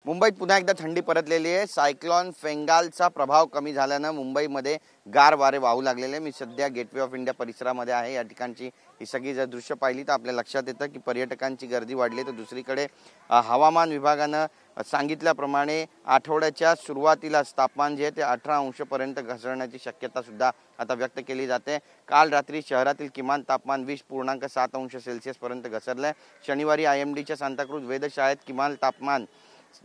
मुंबईत पुन्हा एकदा थंडी परतलेली आहे। सायक्लोन फेंगालचा प्रभाव कमी झाल्याने मुंबईमध्ये गार वारे वाहू लागलेले। मी सध्या गेटवे ऑफ इंडिया परिसरामध्ये आहे। या ठिकाणची ही सगळी जर दृश्य पाहिली तर आपल्या लक्षात येतं की पर्यटकांची गर्दी वाढली। तर दुसरीकडे हवामान विभागाने सांगितल्याप्रमाणे आठवड्याच्या सुरुवातीलाच तापमान जे ते 18 अंश पर्यंत घसरण्याची शक्यता सुद्धा आता व्यक्त केली जाते। काल रात्री शहरातील किमान तापमान 20.7 अंश सेल्सिअस पर्यंत घसरले। शनिवारी IMDच्या सांताक्रूज वेधशाळेत किमान तापमान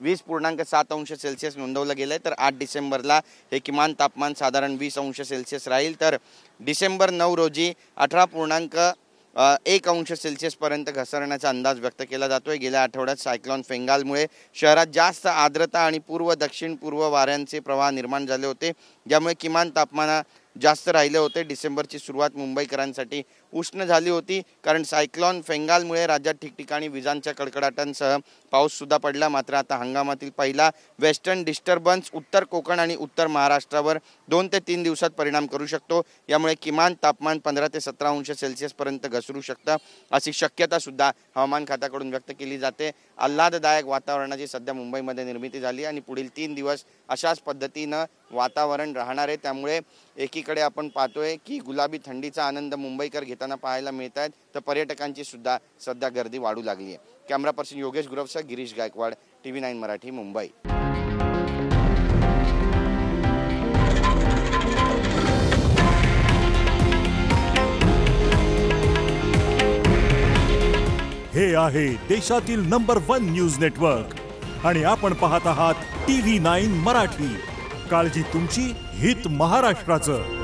20.7 अंश सेल्सिअस नोंदवलं गेलंय। तर 8 डिसेंबरला हे किमान तापमान साधारण 20 अंश सेल्सिअस राहील। तर डिसेंबर 9 रोजी 18.1 अंश सेल्सिअस पर्यंत घसरण्याचा अंदाज व्यक्त केला जातोय। गेल्या आठवड्यात सायक्लोन फेंगालमुळे शहरात जास्त आर्द्रता आणि पूर्व दक्षिण पूर्व वाऱ्यांचे प्रवाह निर्माण झाले होते, ज्यामुळे किमान तापमान जास्त राहिले होते। डिसेंबरची सुरुवात मुंबईकरांसाठी उष्ण झाली होती, कारण सायक्लोन फेंगालमुळे राज्यात ठिकठिकाणी विजांच्या कडकडाटांसह पाऊस सुद्धा पडला। मात्र आता हंगामातील पहिला वेस्टर्न डिस्टर्बन्स उत्तर कोकण आणि उत्तर महाराष्ट्रावर 2 ते 3 दिवसात परिणाम करू शकतो। यामुळे किमान तापमान 15 ते 17 अंश सेल्सिअस पर्यंत घसरू शकतं, अशी शक्यता सुद्धा हवामान खात्याकडून व्यक्त केली जाते। आल्हाददायक वातावरणाची सध्या मुंबईमध्ये निर्मिती झाली आणि पुढील 3 दिवस अशाच पद्धतीनं वातावरण राहणार आहे। त्यामुळे एकीकडे आपण पाहतोय की गुलाबी थंडीचा आनंद मुंबईकर घेताना पाहायला मिळत आहेत, तर पर्यटकांची सुद्धा सध्या गर्दी वाढू लागली आहे। कॅमेरा पर्सन योगेश गुरवसह गिरीश गायकवाड, TV9 मराठी, मुंबई। हे आहे देशातील नंबर 1 न्यूज नेटवर्क आणि आपण पाहत आहात TV9 मराठी। काळजी तुमची, हित महाराष्ट्राचं।